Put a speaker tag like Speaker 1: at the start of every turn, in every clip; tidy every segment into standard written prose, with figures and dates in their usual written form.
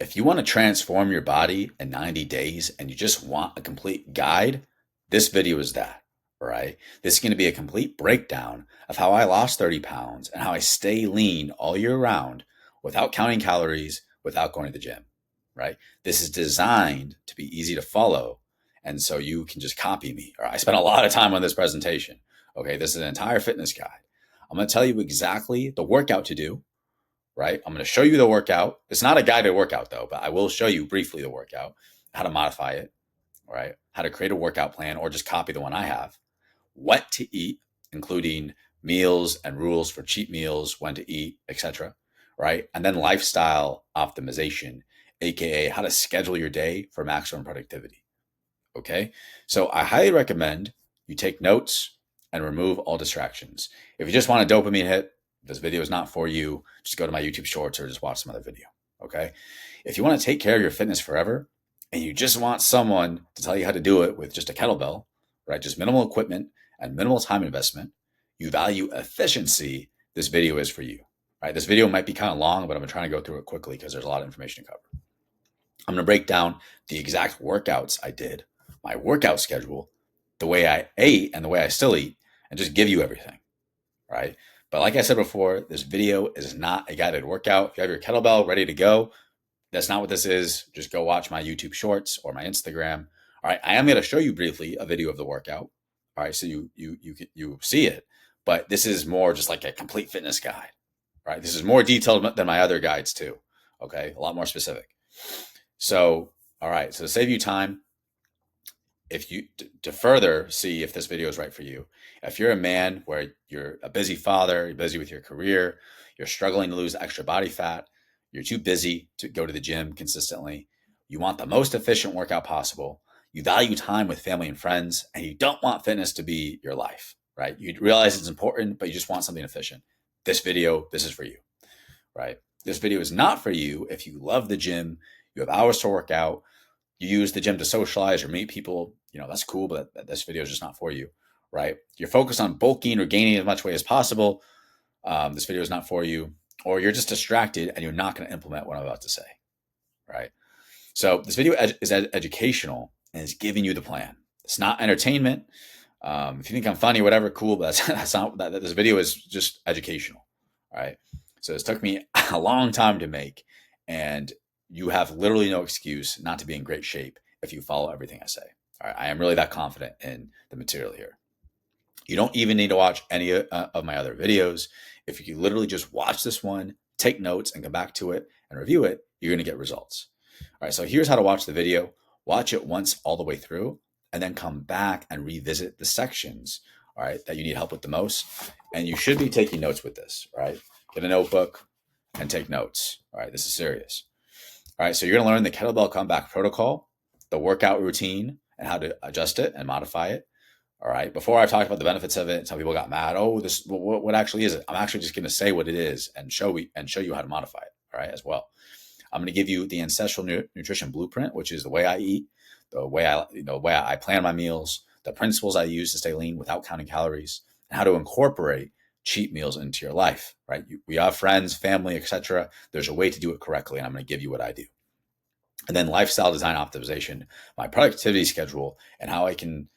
Speaker 1: If you want to transform your body in 90 days and you just want a complete guide, this video is that, right? This is going to be a complete breakdown of how I lost 30 pounds and how I stay lean all year round without counting calories, without going to the gym, right? This is designed to be easy to follow. And so you can just copy me. Or I spent a lot of time on this presentation. Okay, this is an entire fitness guide. I'm going to tell you exactly the workout to do, right? I'm going to show you the workout. It's not a guided workout though, but I will show you briefly the workout, how to modify it, right? How to create a workout plan or just copy the one I have, what to eat, including meals and rules for cheat meals, when to eat, etc., right? And then lifestyle optimization, aka how to schedule your day for maximum productivity. Okay? So I highly recommend you take notes and remove all distractions. If you just want a dopamine hit, this video is not for you. Just go to my YouTube shorts or just watch some other video. Okay? If you want to take care of your fitness forever and you just want someone to tell you how to do it with just a kettlebell, right? Just minimal equipment and minimal time investment, you value efficiency, this video is for you. Right? This video might be kind of long, but I'm trying to go through it quickly because there's a lot of information to cover. I'm going to break down the exact workouts I did, my workout schedule, the way I ate and the way I still eat, and just give you everything, right? But like I said before, this video is not a guided workout. If you have your kettlebell ready to go, that's not what this is. Just go watch my YouTube shorts or my Instagram. All right, I am going to show you briefly a video of the workout. All right, so you see it, but this is more just like a complete fitness guide. Right, this is more detailed than my other guides too. Okay, a lot more specific. So, all right, so to save you time, if you to further see if this video is right for you, if you're a man where you're a busy father, you're busy with your career, you're struggling to lose extra body fat, you're too busy to go to the gym consistently, you want the most efficient workout possible, you value time with family and friends, and you don't want fitness to be your life, right? You realize it's important, but you just want something efficient. This video, this is for you, right? This video is not for you if you love the gym, you have hours to work out, you use the gym to socialize or meet people, that's cool, but this video is just not for you, right? You're focused on bulking or gaining as much weight as possible. This video is not for you, or you're just distracted and you're not going to implement what I'm about to say, right? So this video is educational and is giving you the plan. It's not entertainment. If you think I'm funny, whatever, cool, but that's not that. This video is just educational, right? So this took me a long time to make, and you have literally no excuse not to be in great shape if you follow everything I say. All right, I am really that confident in the material here. You don't even need to watch any of my other videos. If you literally just watch this one, take notes, and come back to it and review it, you're going to get results. All right, so here's how to watch the video. Watch it once all the way through, and then come back and revisit the sections, all right, that you need help with the most. And you should be taking notes with this, right? Get a notebook and take notes. All right, this is serious. All right, so you're going to learn the Kettlebell Comeback Protocol, the workout routine, and how to adjust it and modify it. All right, before I talked about the benefits of it, some people got mad. Oh, this what actually is it? I'm actually just going to say what it is and show you how to modify it. All right, as well. I'm going to give you the Ancestral Nutrition Blueprint, which is the way I eat, the way I plan my meals, the principles I use to stay lean without counting calories, and how to incorporate cheat meals into your life. Right? We have friends, family, etc. There's a way to do it correctly, and I'm going to give you what I do. And then lifestyle design optimization, my productivity schedule, and how I can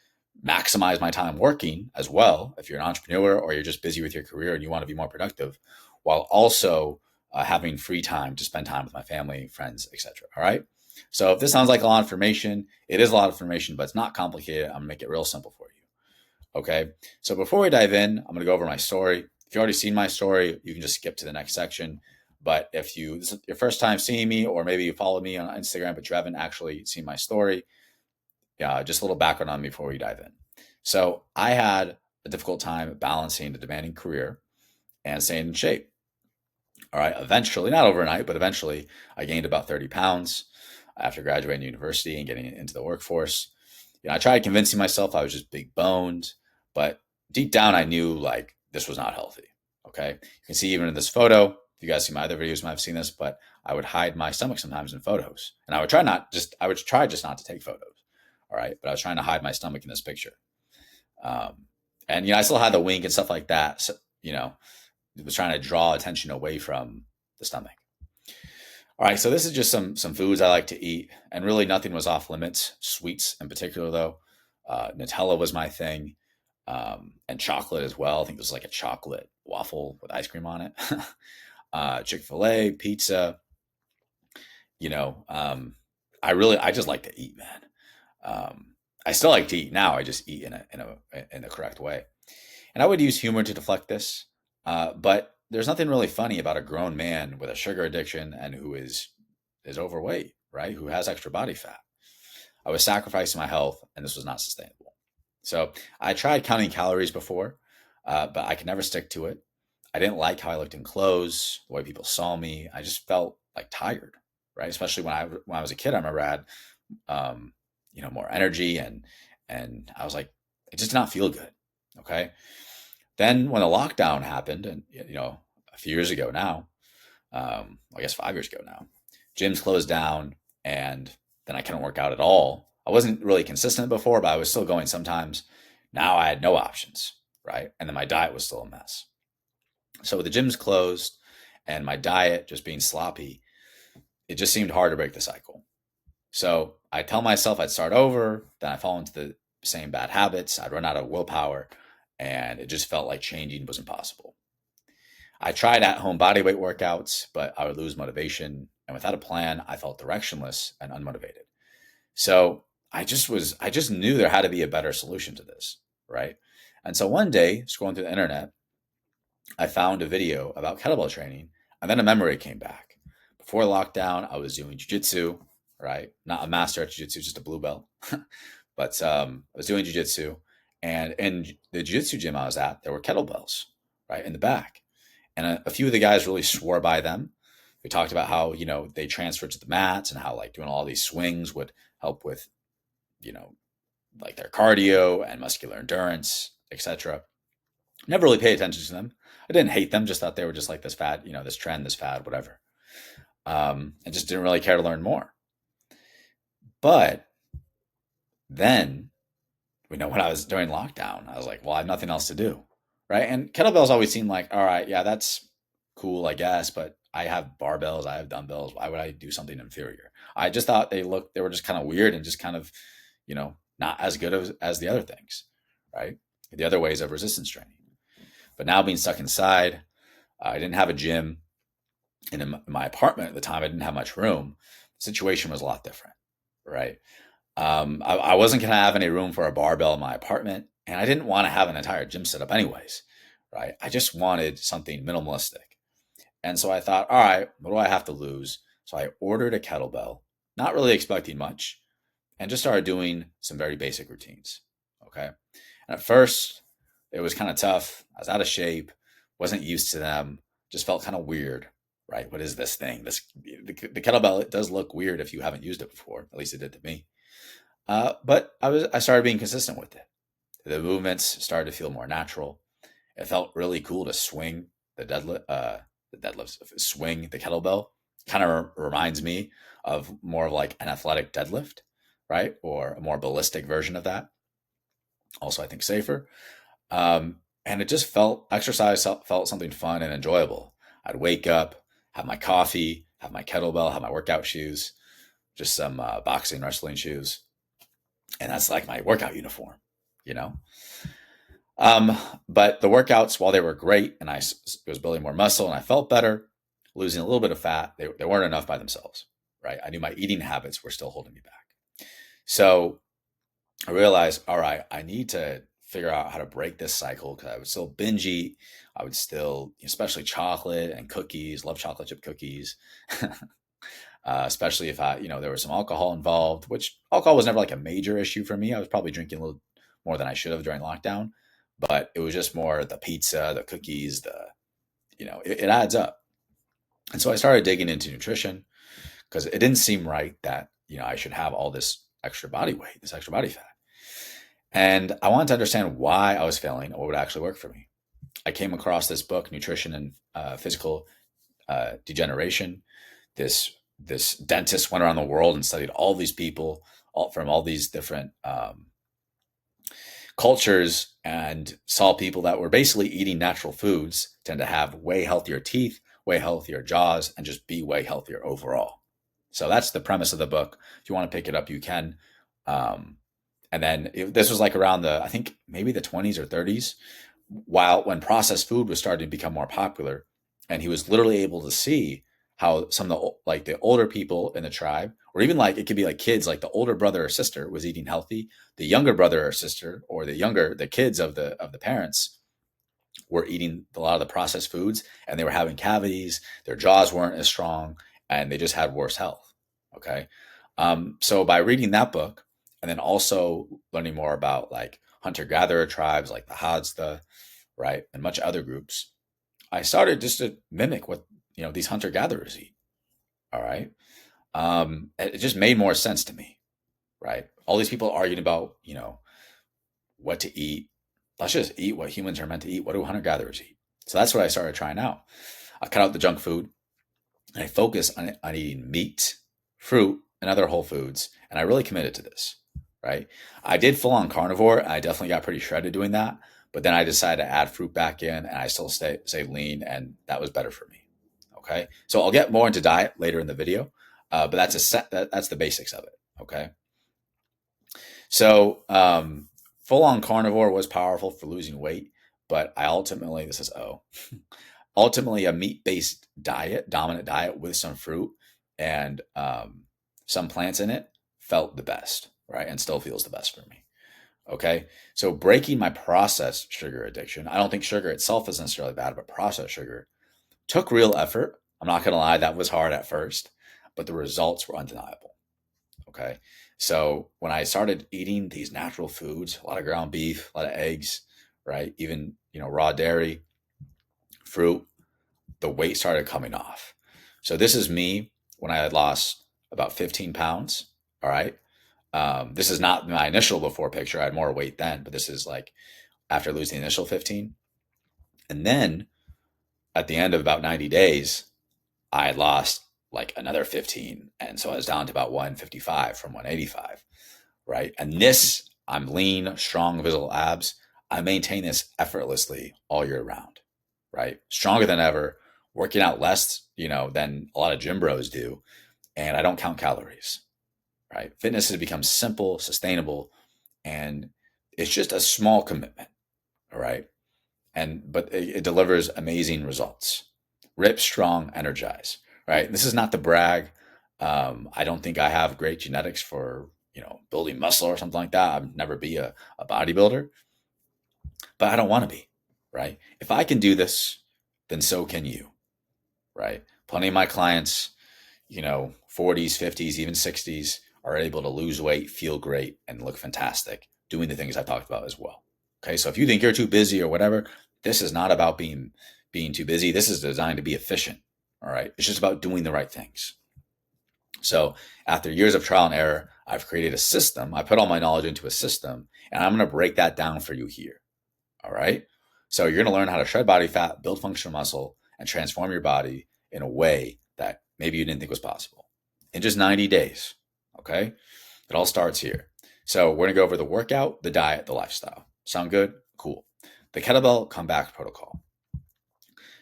Speaker 1: maximize my time working as well. If you're an entrepreneur or you're just busy with your career and you want to be more productive, while also having free time to spend time with my family, friends, etc. All right. So if this sounds like a lot of information, it is a lot of information, but it's not complicated. I'm gonna make it real simple for you. Okay. So before we dive in, I'm gonna go over my story. If you've already seen my story, you can just skip to the next section. But if this is your first time seeing me, or maybe you follow me on Instagram, but you haven't actually seen my story, just a little background on me before we dive in. So I had a difficult time balancing the demanding career and staying in shape. All right. Eventually, not overnight, but eventually I gained about 30 pounds after graduating university and getting into the workforce. I tried convincing myself I was just big boned, but deep down I knew like this was not healthy. Okay. You can see even in this photo, if you guys see my other videos, you might have seen this, but I would hide my stomach sometimes in photos. And I would try just not to take photos. All right. But I was trying to hide my stomach in this picture. And I still had the wink and stuff like that. So, it was trying to draw attention away from the stomach. All right, so this is just some foods I like to eat, and really nothing was off limits. Sweets in particular, though, Nutella was my thing, and chocolate as well. I think it was like a chocolate waffle with ice cream on it. Chick-fil-A, pizza. You know, I just like to eat, man. I still like to eat now. I just eat in the correct way. And I would use humor to deflect this, but there's nothing really funny about a grown man with a sugar addiction and who is overweight, right? Who has extra body fat. I was sacrificing my health, and this was not sustainable. So I tried counting calories before, but I could never stick to it. I didn't like how I looked in clothes, the way people saw me. I just felt like tired, right? Especially when I was a kid, I remember I had more energy, and I was like, it just did not feel good. Okay. Then when the lockdown happened, and a few years ago now, I guess 5 years ago now, gyms closed down, and then I couldn't work out at all. I wasn't really consistent before, but I was still going sometimes. Now I had no options, right? And then my diet was still a mess. So with the gyms closed and my diet just being sloppy, it just seemed hard to break the cycle. So I tell myself I'd start over, then I fall into the same bad habits. I'd run out of willpower, and it just felt like changing was impossible. I tried at home bodyweight workouts, but I would lose motivation. And without a plan, I felt directionless and unmotivated. So I just knew there had to be a better solution to this, right? And so one day, scrolling through the internet, I found a video about kettlebell training, and then a memory came back. Before lockdown, I was doing jujitsu, right? Not a master at jujitsu, just a blue belt. But I was doing jujitsu, and in the jujitsu gym I was at, there were kettlebells, right, in the back. And a few of the guys really swore by them. We talked about how, they transferred to the mats and how like doing all these swings would help with, you know, like their cardio and muscular endurance, etc. Never really paid attention to them. I didn't hate them, just thought they were just like this fad, this trend, this fad, whatever. And just didn't really care to learn more. But then, when I was during lockdown, I was like, well, I have nothing else to do. Right. And kettlebells always seemed like, all right, yeah, that's cool, I guess, but I have barbells, I have dumbbells. Why would I do something inferior? I just thought they were just kind of weird and just kind of, not as good as the other things, right? The other ways of resistance training. But now being stuck inside, I didn't have a gym. And in my apartment at the time, I didn't have much room. The situation was a lot different, right? I wasn't going to have any room for a barbell in my apartment, and I didn't want to have an entire gym set up anyways, right? I just wanted something minimalistic. And so I thought, all right, what do I have to lose? So I ordered a kettlebell, not really expecting much, and just started doing some very basic routines. Okay. And at first, it was kind of tough. I was out of shape, wasn't used to them, just felt kind of weird, right? What is this thing? The kettlebell, it does look weird if you haven't used it before. At least it did to me. But I started being consistent with it. The movements started to feel more natural. It felt really cool to swing swing the kettlebell. Kind of reminds me of more of like an athletic deadlift, right? Or a more ballistic version of that. Also, I think safer. And it just exercise felt something fun and enjoyable. I'd wake up, have my coffee, have my kettlebell, have my workout shoes, just some boxing wrestling shoes. And that's like my workout uniform, you know? But the workouts, while they were great and I was building more muscle and I felt better, losing a little bit of fat, they weren't enough by themselves, right? I knew my eating habits were still holding me back. So I realized, all right, I need to figure out how to break this cycle because I would still binge eat. I would still, especially chocolate and cookies, love chocolate chip cookies. Especially if there was some alcohol involved, which alcohol was never like a major issue for me. I was probably drinking a little more than I should have during lockdown, but it was just more the pizza, the cookies, it adds up. And so I started digging into nutrition because it didn't seem right that, I should have all this extra body weight, this extra body fat. And I wanted to understand why I was failing and what would actually work for me. I came across this book, Nutrition and Physical Degeneration. This dentist went around the world and studied all these people from all these different cultures and saw people that were basically eating natural foods tend to have way healthier teeth, way healthier jaws, and just be way healthier overall. So that's the premise of the book. If you want to pick it up, you can. And then this was like around I think maybe the 20s or 30s, when processed food was starting to become more popular. And he was literally able to see how some of the older people in the tribe, or even like it could be like kids, like the older brother or sister was eating healthy, the younger brother or sister, or the kids of the parents were eating a lot of the processed foods, and they were having cavities, their jaws weren't as strong, and they just had worse health. Okay. So by reading that book, and then also learning more about like hunter-gatherer tribes like the Hadza, right, and much other groups, I started just to mimic what these hunter-gatherers eat. All right. It just made more sense to me, right? All these people arguing about what to eat. Let's just eat what humans are meant to eat. What do hunter-gatherers eat? So that's what I started trying out. I cut out the junk food, and I focused on eating meat, fruit, and other whole foods. And I really committed to this, right? I did full on carnivore. And I definitely got pretty shredded doing that. But then I decided to add fruit back in, and I still stay lean, and that was better for me. Okay. So I'll get more into diet later in the video, but that's that's the basics of it. Okay. So, full on carnivore was powerful for losing weight, but ultimately a meat-based diet, dominant diet with some fruit and some plants in it felt the best, right? And still feels the best for me. Okay. So breaking my processed sugar addiction, I don't think sugar itself is necessarily bad, but processed sugar took real effort. I'm not going to lie, that was hard at first, but the results were undeniable. Okay. So when I started eating these natural foods, a lot of ground beef, a lot of eggs, right? Even, raw dairy, fruit, the weight started coming off. So this is me when I had lost about 15 pounds. All right. This is not my initial before picture. I had more weight then, but this is like after losing the initial 15. And then at the end of about 90 days, I had lost like another 15. And so I was down to about 155 from 185, right? And this, I'm lean, strong, visible abs. I maintain this effortlessly all year round, right? Stronger than ever, working out less, than a lot of gym bros do. And I don't count calories, right? Fitness has become simple, sustainable, and it's just a small commitment, all right? But it delivers amazing results. Rip, strong, energize, right? This is not to brag. I don't think I have great genetics for, building muscle or something like that. I'd never be a bodybuilder, but I don't want to be, right? If I can do this, then so can you, right? Plenty of my clients, 40s, 50s, even 60s are able to lose weight, feel great, and look fantastic doing the things I talked about as well. Okay. So if you think you're too busy or whatever, this is not about being too busy. This is designed to be efficient. All right. It's just about doing the right things. So after years of trial and error, I've created a system. I put all my knowledge into a system, and I'm going to break that down for you here. All right. So you're going to learn how to shred body fat, build functional muscle, and transform your body in a way that maybe you didn't think was possible in just 90 days. Okay. It all starts here. So we're going to go over the workout, the diet, the lifestyle. Sound good? Cool. The Kettlebell Comeback Protocol.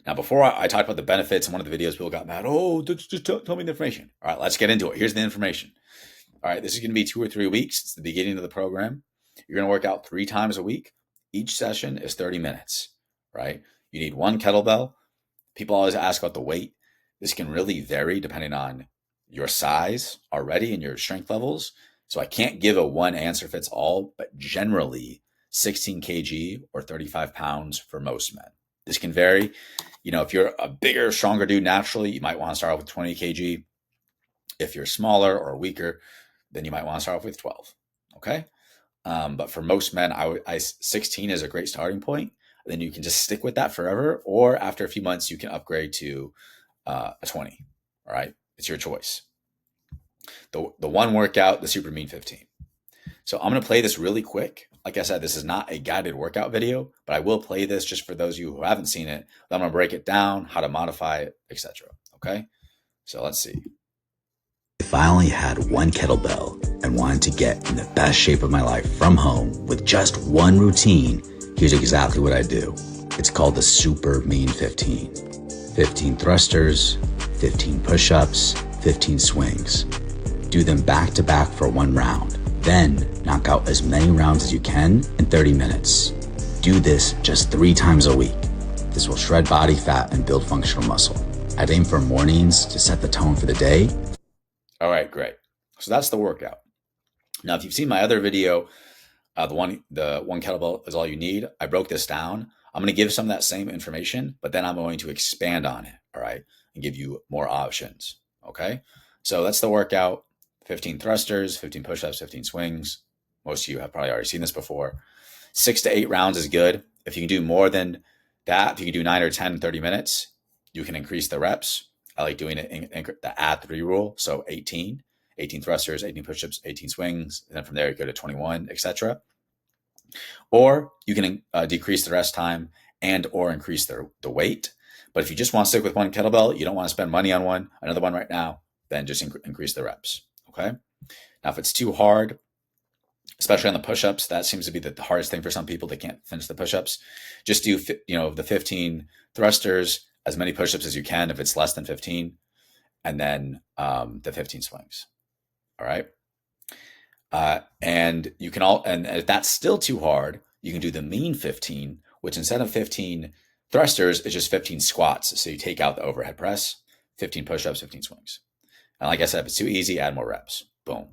Speaker 1: Now, before I talked about the benefits in one of the videos, people got mad. Oh, just tell me the information. All right, let's get into it. Here's the information. All right, this is going to be 2 or 3 weeks. It's the beginning of the program. You're going to work out 3 times a week. Each session is 30 minutes, right? You need 1 kettlebell. People always ask about the weight. This can really vary depending on your size already and your strength levels. So I can't give a one answer fits all, but generally 16 kg or 35 pounds for most men. This can vary. If you're a bigger, stronger dude naturally, you might want to start off with 20 kg. If you're smaller or weaker, then you might want to start off with 12. Okay. But for most men, 16 is a great starting point. Then you can just stick with that forever. Or after a few months, you can upgrade to a 20. All right. It's your choice. The one workout, the Super Mean 15. So I'm going to play this really quick. Like I said, this is not a guided workout video, but I will play this just for those of you who haven't seen it. I'm going to break it down, how to modify it, etc. Okay. So let's see.
Speaker 2: If I only had 1 kettlebell and wanted to get in the best shape of my life from home with just 1 routine, here's exactly what I do. It's called the Super Mean 15. 15 thrusters, 15 push-ups, 15 swings. Do them back to back for 1 round. Then knock out as many rounds as you can in 30 minutes. Do this just 3 times a week. This will shred body fat and build functional muscle. I'd aim for mornings to set the tone for the day.
Speaker 1: All right, great. So that's the workout. Now, if you've seen my other video, the one kettlebell is all you need, I broke this down. I'm going to give some of that same information, but then I'm going to expand on it, all right, and give you more options, okay? So that's the workout: 15 thrusters, 15 push-ups, 15 swings. Most of you have probably already seen this before. 6 to 8 rounds is good. If you can do more than that, if you can do 9 or 10 in 30 minutes, you can increase the reps. I like doing it in the add 3 rule, so 18 thrusters, 18 push-ups, 18 swings, and then from there you go to 21, etc. Or you can decrease the rest time and or increase the weight. But if you just want to stick with one kettlebell, you don't want to spend money on another one right now, then just increase the reps, okay? Now, if it's too hard, especially on the push-ups, that seems to be the hardest thing for some people. They can't finish the push-ups. Just do the 15 thrusters, as many push-ups as you can if it's less than 15, and then the 15 swings. All right. And you can and if that's still too hard, you can do the mean 15, which instead of 15 thrusters, is just 15 squats. So you take out the overhead press, 15 push-ups, 15 swings. And like I said, if it's too easy, add more reps. Boom.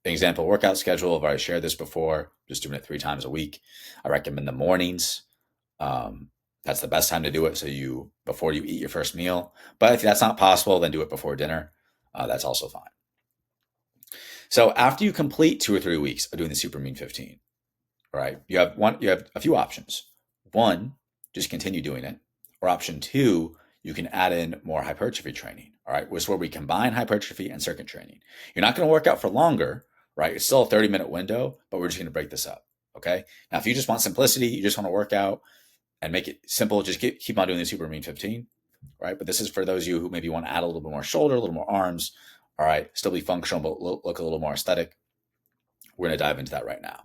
Speaker 1: An example workout schedule, I've already shared this before, just doing it 3 times a week. I recommend the mornings. That's the best time to do it. So before you eat your first meal. But if that's not possible, then do it before dinner. That's also fine. So after you complete 2 or 3 weeks of doing the super mean 15, right, you have a few options. 1, just continue doing it. Or option 2, you can add in more hypertrophy training. All right, which is where we combine hypertrophy and circuit training. You're not going to work out for longer, right? It's still a 30-minute window, but we're just going to break this up. Okay. Now, if you just want simplicity, you just want to work out and make it simple, just keep on doing the super mean 15, right? But this is for those of you who maybe want to add a little bit more shoulder, a little more arms. All right, still be functional, but look a little more aesthetic. We're going to dive into that right now.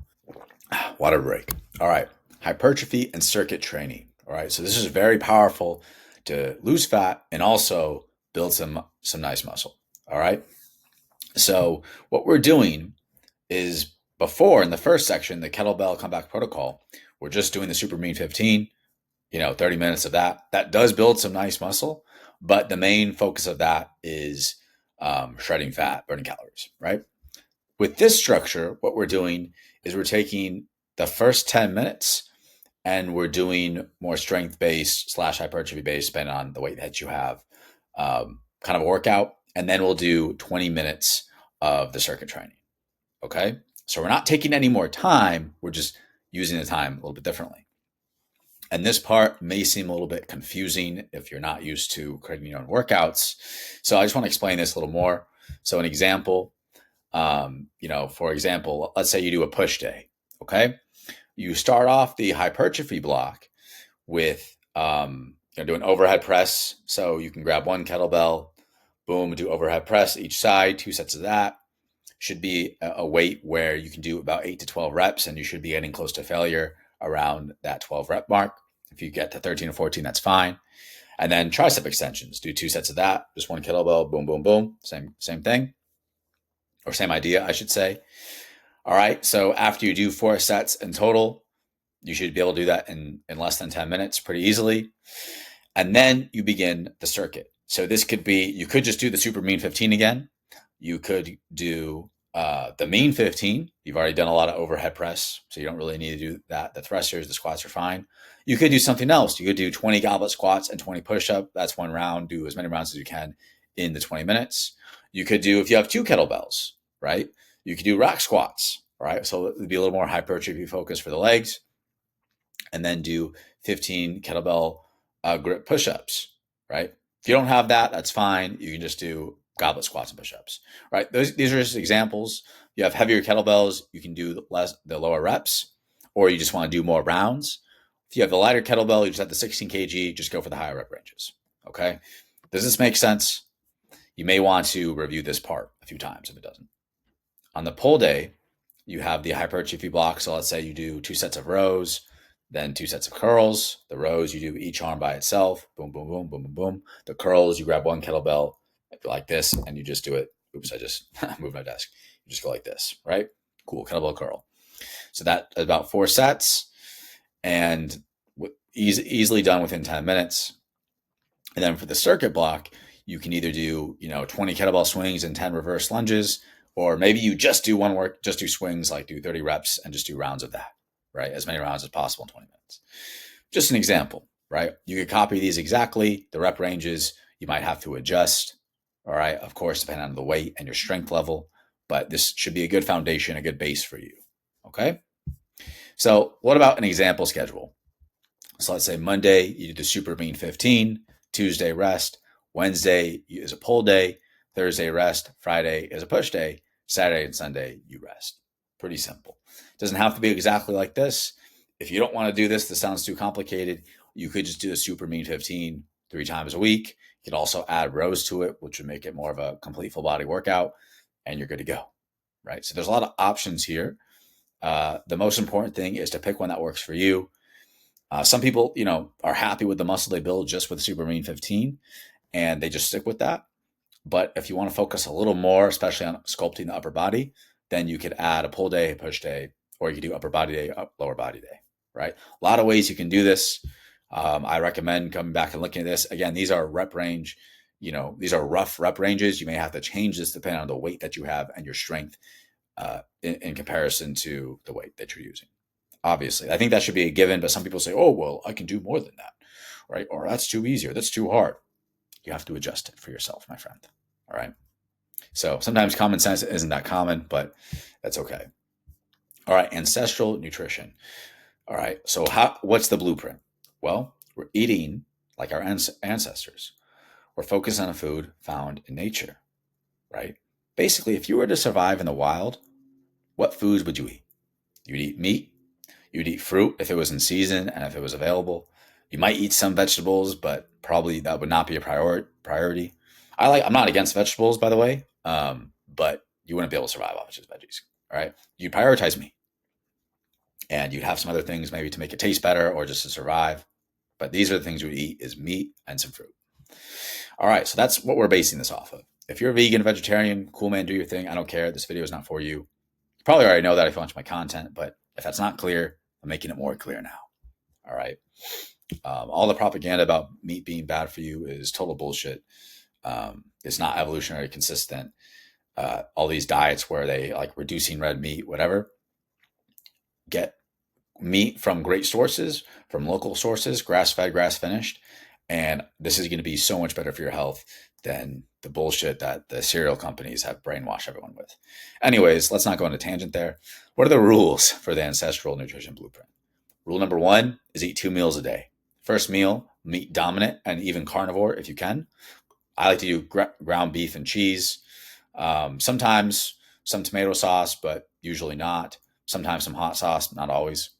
Speaker 1: Water break. All right, hypertrophy and circuit training. All right, so this is very powerful to lose fat and also build some nice muscle. All right, so what we're doing is before in the first section, the Kettlebell Comeback Protocol, we're just doing the super mean 15, 30 minutes of that. That does build some nice muscle, but the main focus of that is shredding fat, burning calories, right? With this structure, what we're doing is we're taking the first 10 minutes and we're doing more strength-based / hypertrophy-based, depending on the weight that you have, kind of a workout. And then we'll do 20 minutes of the circuit training, okay? So we're not taking any more time. We're just using the time a little bit differently. And this part may seem a little bit confusing if you're not used to creating your own workouts. So I just want to explain this a little more. So an example, for example, let's say you do a push day, okay? You start off the hypertrophy block with doing overhead press. So you can grab one kettlebell, boom, do overhead press each side, 2 sets of that. Should be a weight where you can do about 8 to 12 reps, and you should be getting close to failure around that 12 rep mark. If you get to 13 or 14, that's fine. And then tricep extensions, do 2 sets of that, just one kettlebell, boom, boom, boom. Same thing, or same idea, I should say. All right, so after you do 4 sets in total, you should be able to do that in less than 10 minutes pretty easily. And then you begin the circuit. So this could be, you could just do the super mean 15 again. You could do the mean 15. You've already done a lot of overhead press, so you don't really need to do that. The thrusters, the squats are fine. You could do something else. You could do 20 goblet squats and 20 push-up. That's 1 round. Do as many rounds as you can in the 20 minutes. You could do, if you have 2 kettlebells, right? You could do rack squats, right? So it would be a little more hypertrophy focus for the legs. And then do 15 kettlebell grip push-ups, right? If you don't have that, that's fine. You can just do goblet squats and push-ups, right? These are just examples. You have heavier kettlebells, you can do the lower reps, or you just want to do more rounds. If you have the lighter kettlebell, you just have the 16 kg, just go for the higher rep ranges, okay? Does this make sense? You may want to review this part a few times if it doesn't. On the pull day, you have the hypertrophy block. So let's say you do 2 sets of rows, Then 2 sets of curls. The rows, you do each arm by itself. Boom, boom, boom, boom, boom, boom. The curls, you grab one kettlebell like this, and you just do it. Oops, I just moved my desk. You just go like this, right? Cool, kettlebell curl. So that is about 4 sets, and easily done within 10 minutes. And then for the circuit block, you can either do 20 kettlebell swings and 10 reverse lunges, or maybe you just do just do swings, like do 30 reps and just do rounds of that, right? As many rounds as possible in 20 minutes. Just an example, right? You could copy these exactly. The rep ranges, you might have to adjust, all right? Of course, depending on the weight and your strength level, but this should be a good foundation, a good base for you, okay? So what about an example schedule? So let's say Monday, you do the super mean 15, Tuesday rest, Wednesday is a pull day, Thursday rest, Friday is a push day, Saturday and Sunday you rest. Pretty simple. It doesn't have to be exactly like this. If you don't want to do this sounds too complicated, you could just do the super mean 15 3 times a week. You can also add rows to it, which would make it more of a complete full body workout, and you're good to go, right? So there's a lot of options here. The most important thing is to pick one that works for you. Some people, are happy with the muscle they build just with super mean 15, and they just stick with that. But if you want to focus a little more, especially on sculpting the upper body, then you could add a pull day, a push day, or you could do upper body day, lower body day, right? A lot of ways you can do this. I recommend coming back and looking at this. Again, these are rep range, these are rough rep ranges. You may have to change this depending on the weight that you have and your strength in comparison to the weight that you're using. Obviously, I think that should be a given, but some people say, oh, well, I can do more than that, right? Or that's too easy, or that's too hard. You have to adjust it for yourself, my friend. All right. So sometimes common sense isn't that common, but that's okay. All right. Ancestral nutrition. All right. So what's the blueprint? Well, we're eating like our ancestors. We're focused on a food found in nature, right? Basically, if you were to survive in the wild, what foods would you eat? You'd eat meat. You'd eat fruit if it was in season and if it was available. You might eat some vegetables, but probably that would not be a priority. I'm not against vegetables, by the way, but you wouldn't be able to survive off of just veggies. All right. You'd prioritize meat, and you'd have some other things maybe to make it taste better or just to survive. But these are the things you would eat: is meat and some fruit. All right. So that's what we're basing this off of. If you're a vegan, vegetarian, cool, man, do your thing. I don't care. This video is not for you. You probably already know that if you watch my content, but if that's not clear, I'm making it more clear now. All right. All the propaganda about meat being bad for you is total bullshit. It's not evolutionary consistent. All these diets where they like reducing red meat, whatever, get meat from great sources, from local sources, grass-fed, grass-finished. And this is going to be so much better for your health than the bullshit that the cereal companies have brainwashed everyone with. Anyways, let's not go on a tangent there. What are the rules for the Ancestral Nutrition Blueprint? Rule number 1 is eat 2 meals a day. First meal, meat dominant and even carnivore if you can. I like to do ground beef and cheese. Sometimes some tomato sauce, but usually not. Sometimes some hot sauce, not always.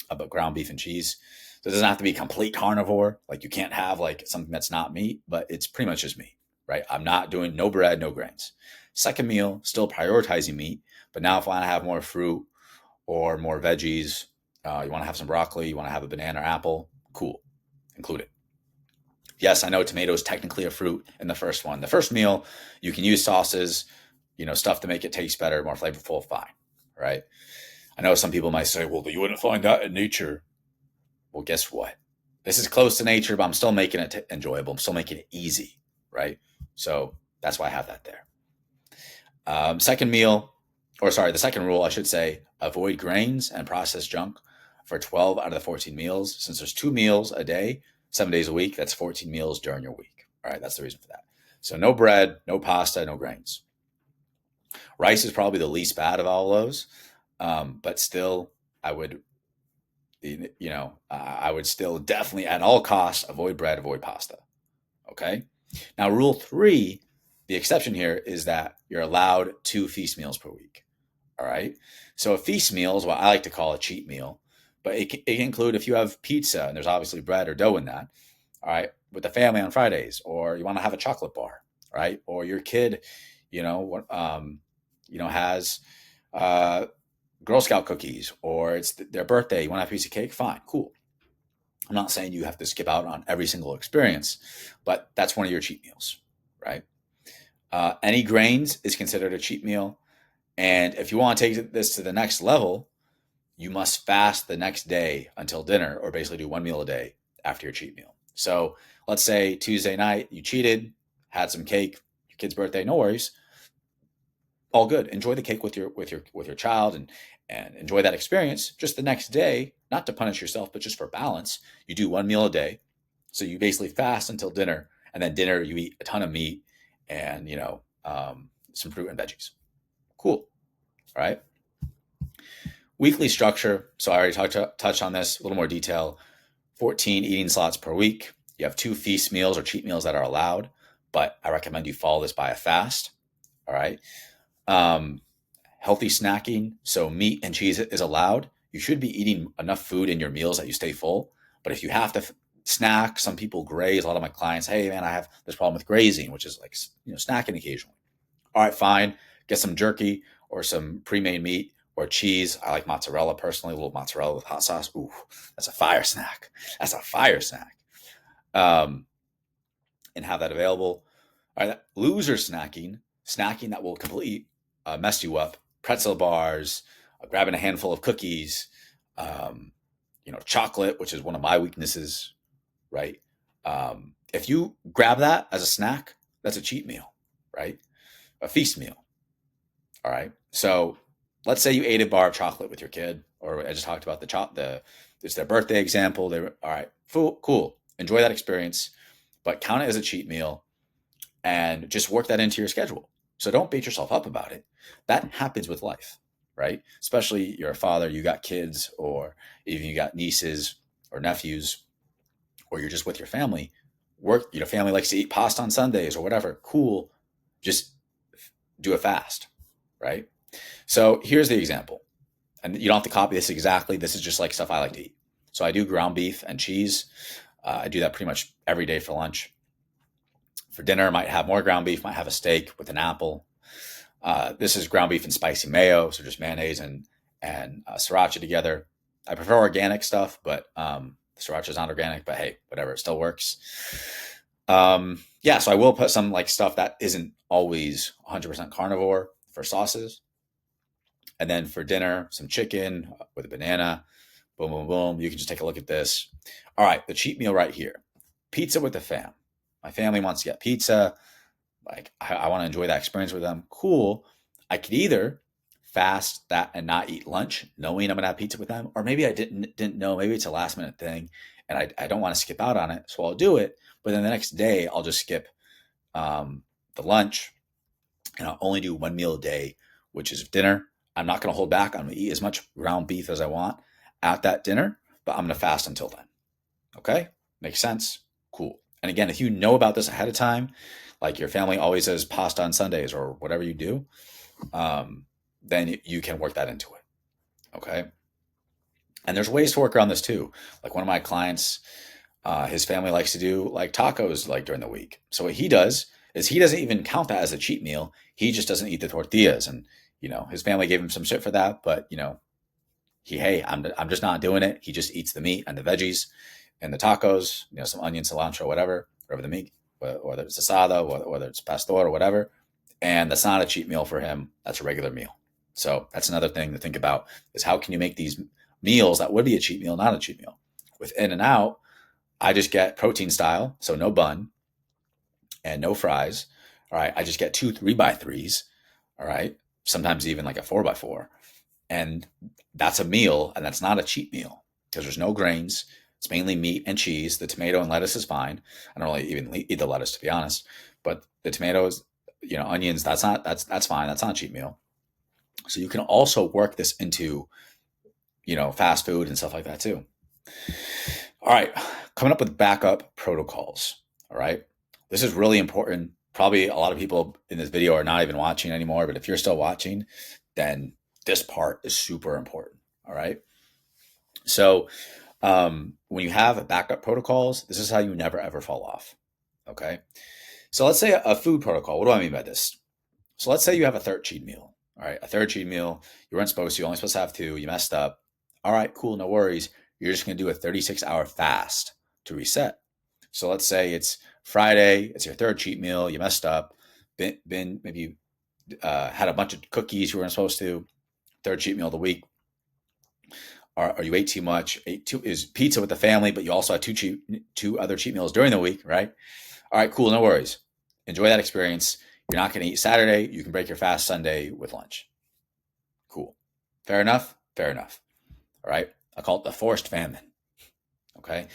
Speaker 1: But ground beef and cheese. So it doesn't have to be complete carnivore. Like you can't have like something that's not meat, but it's pretty much just meat, right? I'm not doing no bread, no grains. Second meal, still prioritizing meat. But now if I want to have more fruit or more veggies, you want to have some broccoli, you want to have a banana or apple, cool, include it. Yes, I know tomato is technically a fruit in the first one. The first meal, you can use sauces, stuff to make it taste better, more flavorful, fine, right? I know some people might say, well, you wouldn't find that in nature. Well, guess what? This is close to nature, but I'm still making it enjoyable. I'm still making it easy, right? So that's why I have that there. The second rule, I should say, avoid grains and processed junk for 12 out of the 14 meals. Since there's 2 meals a day, 7 days a week, that's 14 meals during your week. All right, that's the reason for that. So no bread, no pasta, no grains. Rice is probably the least bad of all those, but still, I would still definitely at all costs avoid bread, avoid pasta. Okay. Now, rule 3, the exception here is that you're allowed 2 feast meals per week. All right. So a feast meal is what I like to call a cheat meal, but it can include if you have pizza and there's obviously bread or dough in that. All right. With the family on Fridays, or you want to have a chocolate bar, right? Or your kid, has Girl Scout cookies, or it's their birthday, you want to have a piece of cake, fine, cool. I'm not saying you have to skip out on every single experience, but that's one of your cheat meals, right? Any grains is considered a cheat meal. And if you want to take this to the next level, you must fast the next day until dinner, or basically do one meal a day after your cheat meal. So let's say Tuesday night you cheated, had some cake, your kid's birthday, no worries, all good. Enjoy the cake with your child, and enjoy that experience. Just the next day, not to punish yourself, but just for balance, you do one meal a day. So you basically fast until dinner, and then dinner you eat a ton of meat and some fruit and veggies. Cool. All right. Weekly structure. So I already touched on this, a little more detail. 14 eating slots per week. You have 2 feast meals or cheat meals that are allowed, but I recommend you follow this by a fast. All right. Healthy snacking. So meat and cheese is allowed. You should be eating enough food in your meals that you stay full. But if you have to snack, some people graze. A lot of my clients, hey man, I have this problem with grazing, which is like, snacking occasionally. All right, fine. Get some jerky or some pre-made meat or cheese. I like mozzarella personally, a little mozzarella with hot sauce. Ooh, that's a fire snack. That's a fire snack. And have that available. All right, loser snacking that will completely mess you up. Pretzel bars, grabbing a handful of cookies, chocolate, which is one of my weaknesses, right? If you grab that as a snack, that's a cheat meal, right? A feast meal. All right. So let's say you ate a bar of chocolate with your kid, or I just talked about it's their birthday example. All right, cool. Enjoy that experience, but count it as a cheat meal and just work that into your schedule. So don't beat yourself up about it. That happens with life, right? Especially you're a father, you got kids, or even you got nieces or nephews, or you're just with your family. Family likes to eat pasta on Sundays or whatever. Cool. Just do a fast, right? So here's the example. And you don't have to copy this exactly. This is just like stuff I like to eat. So I do ground beef and cheese. I do that pretty much every day for lunch. For dinner, I might have more ground beef, might have a steak with an apple. This is ground beef and spicy mayo, so just mayonnaise and sriracha together. I prefer organic stuff, but sriracha is not organic, but hey, whatever, it still works. So I will put some like stuff that isn't always 100% carnivore for sauces. And then for dinner, some chicken with a banana. Boom, boom, boom. You can just take a look at this. All right, the cheat meal right here. Pizza with the fam. My family wants to get pizza. Like, I want to enjoy that experience with them. Cool. I could either fast that and not eat lunch, knowing I'm going to have pizza with them, or maybe I didn't know. Maybe it's a last minute thing, and I don't want to skip out on it, so I'll do it. But then the next day, I'll just skip the lunch, and I'll only do one meal a day, which is dinner. I'm not going to hold back. I'm going to eat as much ground beef as I want at that dinner, but I'm going to fast until then. Okay? Makes sense? Cool. And again, if you know about this ahead of time, like your family always has pasta on Sundays or whatever you do, then you can work that into it. Okay? And there's ways to work around this too. Like one of my clients, his family likes to do like tacos like during the week. So what he does is he doesn't even count that as a cheat meal. He just doesn't eat the tortillas. And, his family gave him some shit for that, but, I'm just not doing it. He just eats the meat and the veggies and the tacos, some onion, cilantro, whatever the meat, whether it's asada, whether it's pastor or whatever. And that's not a cheat meal for him. That's a regular meal. So that's another thing to think about, is how can you make these meals that would be a cheat meal not a cheat meal? With In-N-Out, I just get protein style, so no bun and no fries. All right, I just get 2 3x3s. All right, sometimes even like a 4x4, and that's a meal, and that's not a cheat meal because there's no grains. It's mainly meat and cheese. The tomato and lettuce is fine. I don't really even eat the lettuce, to be honest. But the tomatoes, onions, that's fine. That's not a cheat meal. So you can also work this into, fast food and stuff like that too. All right, coming up with backup protocols. All right, this is really important. Probably a lot of people in this video are not even watching anymore, but if you're still watching, then this part is super important. All right. So when you have backup protocols, this is how you never, ever fall off. Okay. So let's say a food protocol. What do I mean by this? So let's say you have a third cheat meal. All right, a third cheat meal. You weren't supposed to. You're only supposed to have two. You messed up. All right, cool. No worries. You're just going to do a 36-hour fast to reset. So let's say it's Friday. It's your third cheat meal. You messed up. Maybe had a bunch of cookies you weren't supposed to. Third cheat meal of the week. Or you ate too much. Is pizza with the family, but you also had two other cheat meals during the week, right? All right, cool. No worries. Enjoy that experience. You're not going to eat Saturday. You can break your fast Sunday with lunch. Cool. Fair enough? Fair enough. All right. I call it the forced famine. Okay.